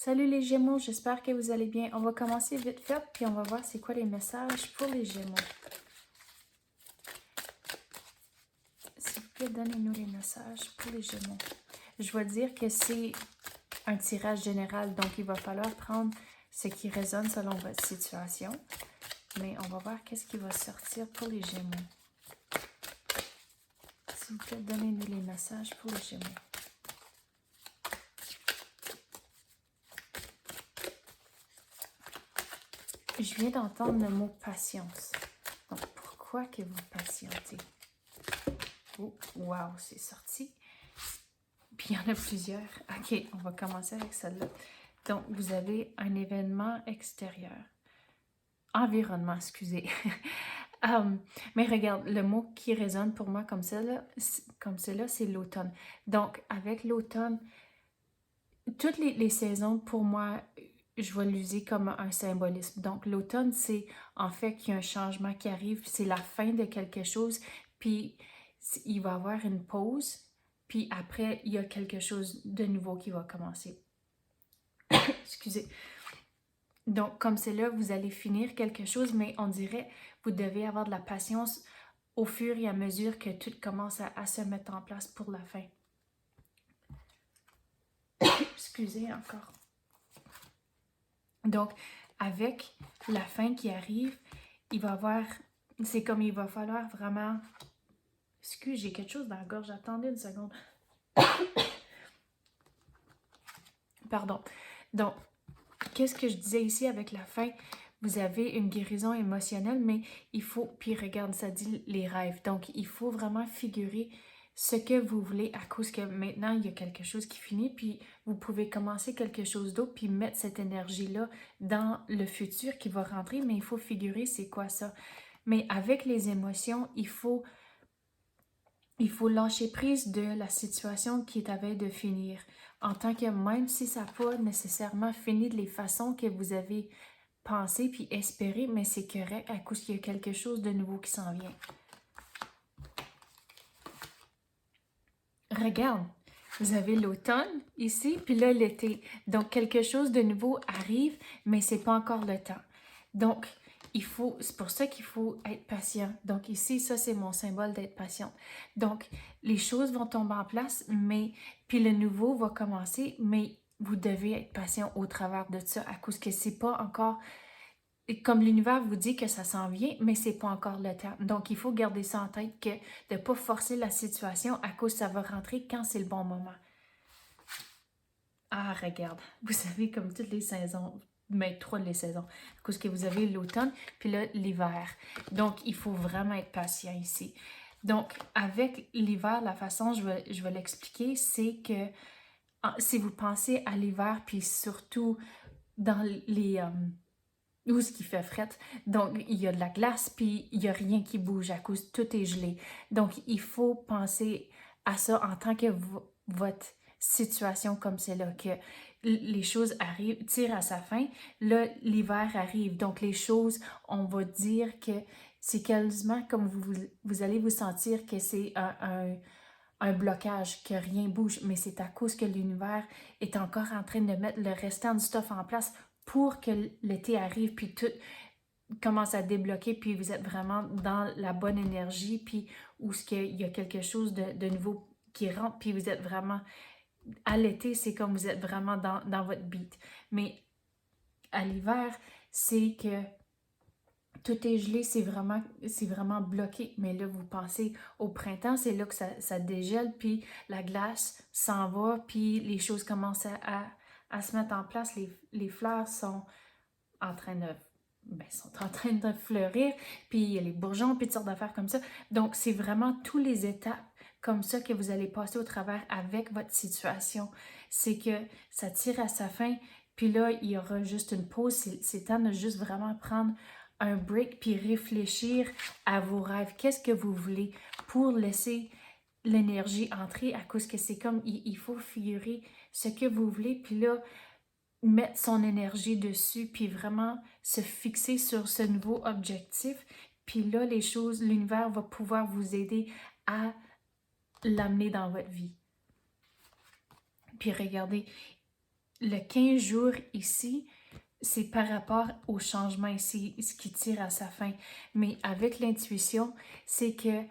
Salut les Gémeaux, j'espère que vous allez bien. On va commencer vite fait, puis on va voir c'est quoi les messages pour les Gémeaux. S'il vous plaît, donnez-nous les messages pour les Gémeaux. Je vais dire que c'est un tirage général, donc il va falloir prendre ce qui résonne selon votre situation. Mais on va voir qu'est-ce qui va sortir pour les Gémeaux. S'il vous plaît, donnez-nous les messages pour les Gémeaux. Je viens d'entendre le mot patience. Donc, pourquoi que vous patientez? Oh, wow, c'est sorti. Puis il y en a plusieurs. OK, on va commencer avec celle-là. Donc, vous avez un événement extérieur. Environnement, excusez. Mais regarde, le mot qui résonne pour moi comme cela, c'est l'automne. Donc, avec l'automne, toutes les saisons, pour moi, je vais l'user comme un symbolisme. Donc, l'automne, c'est en fait qu'il y a un changement qui arrive, c'est la fin de quelque chose, puis il va y avoir une pause, puis après, il y a quelque chose de nouveau qui va commencer. Excusez. Donc, comme c'est là, vous allez finir quelque chose, mais on dirait vous devez avoir de la patience au fur et à mesure que tout commence à se mettre en place pour la fin. Excusez encore. Donc, avec la fin qui arrive, il va y avoir... C'est comme il va falloir vraiment... Excusez, j'ai quelque chose dans la gorge. Attendez une seconde. Pardon. Donc, qu'est-ce que je disais ici avec la fin? Vous avez une guérison émotionnelle, mais il faut... Puis regarde, ça dit les rêves. Donc, il faut vraiment figurer ce que vous voulez à cause que maintenant, il y a quelque chose qui finit, puis vous pouvez commencer quelque chose d'autre, puis mettre cette énergie-là dans le futur qui va rentrer, mais il faut figurer c'est quoi ça. Mais avec les émotions, il faut lâcher prise de la situation qui est à veille de finir. En tant que même si ça n'a pas nécessairement fini de les façons que vous avez pensé puis espéré, mais c'est correct à cause qu'il y a quelque chose de nouveau qui s'en vient. Regarde, vous avez l'automne ici, puis là l'été. Donc quelque chose de nouveau arrive, mais c'est pas encore le temps. Donc c'est pour ça qu'il faut être patient. Donc ici, ça c'est mon symbole d'être patient. Donc les choses vont tomber en place, mais puis le nouveau va commencer, mais vous devez être patient au travers de ça à cause que c'est pas encore comme l'univers vous dit que ça s'en vient, mais c'est pas encore le temps. Donc, il faut garder ça en tête que de ne pas forcer la situation à cause ça va rentrer quand c'est le bon moment. Ah, regarde, vous savez comme toutes les saisons, mais 3 de les saisons, à cause que vous avez l'automne, puis là, l'hiver. Donc, il faut vraiment être patient ici. Donc, avec l'hiver, la façon, je vais l'expliquer, c'est que si vous pensez à l'hiver, puis surtout dans les... où ce qui fait fret. Donc, il y a de la glace, puis il n'y a rien qui bouge à cause tout est gelé. Donc, il faut penser à ça en tant que votre situation comme c'est là, que les choses arrivent, tirent à sa fin. Là, l'hiver arrive. Donc, les choses, on va dire que c'est quasiment comme vous allez vous sentir que c'est un blocage, que rien bouge, mais c'est à cause que l'univers est encore en train de mettre le restant du stuff en place pour que l'été arrive, puis tout commence à débloquer, puis vous êtes vraiment dans la bonne énergie, puis où il y a quelque chose de nouveau qui rentre, puis vous êtes vraiment... À l'été, c'est comme vous êtes vraiment dans votre beat. Mais à l'hiver, c'est que tout est gelé, c'est vraiment bloqué. Mais là, vous pensez au printemps, c'est là que ça dégèle, puis la glace s'en va, puis les choses commencent à se mettre en place. Les fleurs sont en train de fleurir, puis il y a les bourgeons, puis toutes sortes d'affaires comme ça. Donc, c'est vraiment toutes les étapes comme ça que vous allez passer au travers avec votre situation. C'est que ça tire à sa fin, puis là, il y aura juste une pause. C'est temps de juste vraiment prendre un break, puis réfléchir à vos rêves. Qu'est-ce que vous voulez pour laisser l'énergie entrer à cause que c'est comme, il faut figurer ce que vous voulez, puis là, mettre son énergie dessus, puis vraiment se fixer sur ce nouveau objectif. Puis là, l'univers va pouvoir vous aider à l'amener dans votre vie. Puis regardez, le 15 jours ici, c'est par rapport au changement ici, ce qui tire à sa fin. Mais avec l'intuition, c'est que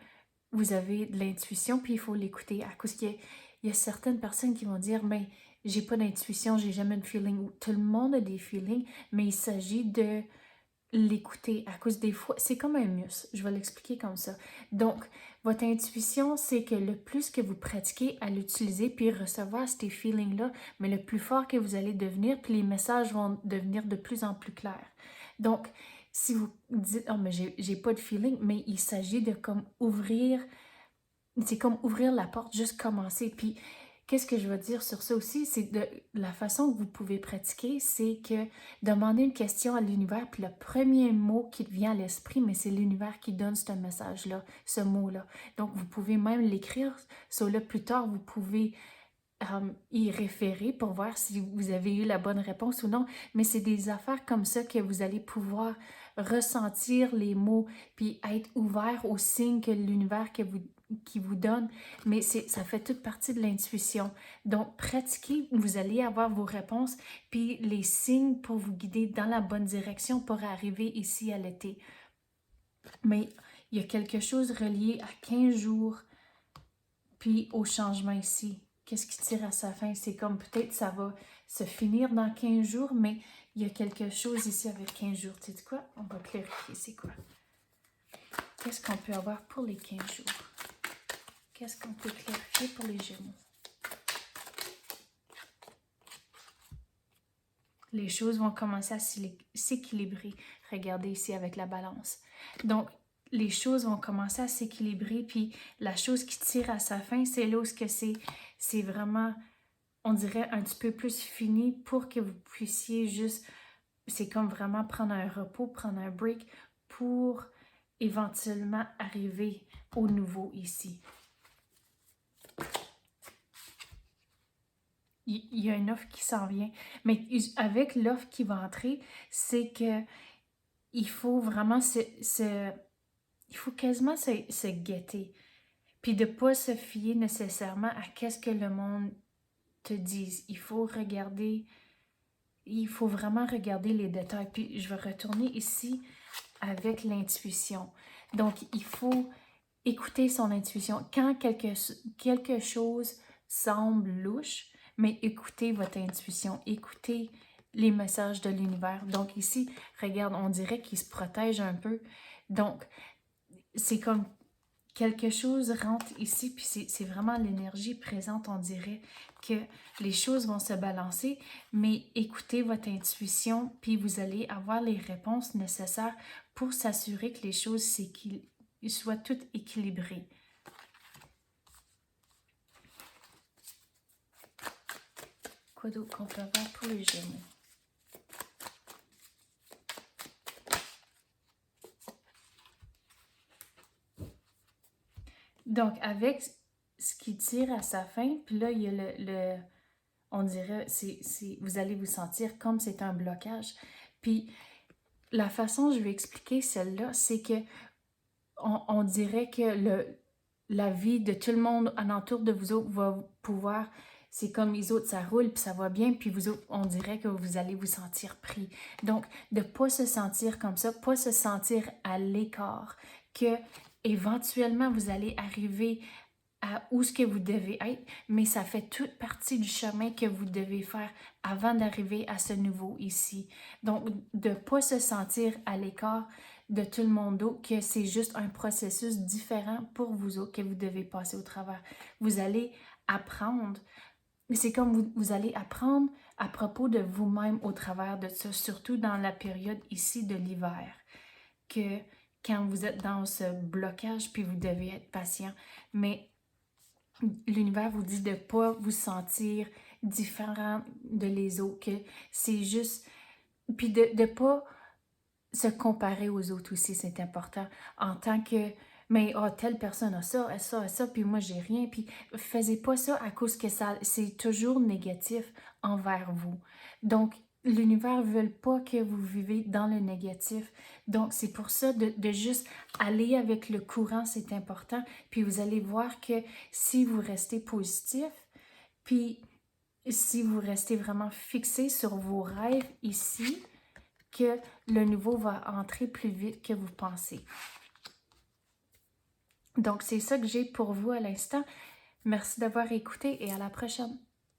vous avez de l'intuition, puis il faut l'écouter. À cause qu'il y a certaines personnes qui vont dire, mais j'ai pas d'intuition, j'ai jamais de feeling. Tout le monde a des feelings, mais il s'agit de l'écouter. À cause des fois, c'est comme un muscle, je vais l'expliquer comme ça. Donc, votre intuition, c'est que le plus que vous pratiquez à l'utiliser, puis recevoir ces feelings-là, mais le plus fort que vous allez devenir, puis les messages vont devenir de plus en plus clairs. Donc, si vous dites, oh, mais j'ai pas de feeling, mais il s'agit de comme ouvrir, c'est comme ouvrir la porte, juste commencer. Puis, qu'est-ce que je veux dire sur ça aussi? C'est de la façon que vous pouvez pratiquer, c'est que demander une question à l'univers, puis le premier mot qui te vient à l'esprit, mais c'est l'univers qui donne ce message-là, ce mot-là. Donc, vous pouvez même l'écrire. Là, plus tard, vous pouvez y référer pour voir si vous avez eu la bonne réponse ou non. Mais c'est des affaires comme ça que vous allez pouvoir ressentir les mots, puis être ouvert aux signes que l'univers qui vous donne. Mais ça fait toute partie de l'intuition. Donc, pratiquez, vous allez avoir vos réponses, puis les signes pour vous guider dans la bonne direction pour arriver ici à l'été. Mais il y a quelque chose relié à 15 jours, puis au changement ici. Qu'est-ce qui tire à sa fin? C'est comme peut-être ça va se finir dans 15 jours, mais il y a quelque chose ici avec 15 jours. Tu sais quoi? On va clarifier c'est quoi. Qu'est-ce qu'on peut avoir pour les 15 jours? Qu'est-ce qu'on peut clarifier pour les Gémeaux? Les choses vont commencer à s'équilibrer. Regardez ici avec la balance. Donc, les choses vont commencer à s'équilibrer, puis la chose qui tire à sa fin, c'est là où c'est vraiment, on dirait, un petit peu plus fini pour que vous puissiez juste, c'est comme vraiment prendre un repos, prendre un break pour éventuellement arriver au nouveau ici. Il y a une offre qui s'en vient, mais avec l'offre qui va entrer, c'est que il faut vraiment il faut quasiment se guetter, puis de ne pas se fier nécessairement à qu'est-ce que le monde te dise. Il faut vraiment regarder les détails. Puis je vais retourner ici avec l'intuition. Donc, il faut écouter son intuition. Quand quelque chose semble louche, mais écoutez votre intuition, écoutez les messages de l'univers. Donc ici, regarde, on dirait qu'il se protège un peu. Donc, c'est comme quelque chose rentre ici, puis c'est vraiment l'énergie présente, on dirait que les choses vont se balancer, mais écoutez votre intuition, puis vous allez avoir les réponses nécessaires pour s'assurer que les choses soient toutes équilibrées. Quoi d'autre qu'on peut avoir pour les Gémeaux? Donc, avec ce qui tire à sa fin, puis là, il y a on dirait, vous allez vous sentir comme c'est un blocage. Puis, la façon dont je vais expliquer celle-là, c'est que on dirait que la vie de tout le monde alentour de vous autres va pouvoir, c'est comme les autres, ça roule, puis ça va bien, puis vous autres, on dirait que vous allez vous sentir pris. Donc, de ne pas se sentir comme ça, pas se sentir à l'écart, que éventuellement, vous allez arriver à où ce que vous devez être, mais ça fait toute partie du chemin que vous devez faire avant d'arriver à ce niveau ici. Donc, de ne pas se sentir à l'écart de tout le monde d'autre, que c'est juste un processus différent pour vous autres que vous devez passer au travers. Vous allez apprendre, c'est comme vous allez apprendre à propos de vous-même au travers de ça, surtout dans la période ici de l'hiver, que quand vous êtes dans ce blocage, puis vous devez être patient, mais l'univers vous dit de ne pas vous sentir différent de les autres, que c'est juste, puis de ne pas se comparer aux autres aussi, c'est important, en tant que, mais oh, telle personne a ça, puis moi j'ai rien, puis faisez pas ça à cause que c'est toujours négatif envers vous. Donc, l'univers ne veut pas que vous vivez dans le négatif. Donc, c'est pour ça de juste aller avec le courant, c'est important. Puis vous allez voir que si vous restez positif, puis si vous restez vraiment fixé sur vos rêves ici, que le nouveau va entrer plus vite que vous pensez. Donc, c'est ça que j'ai pour vous à l'instant. Merci d'avoir écouté et à la prochaine.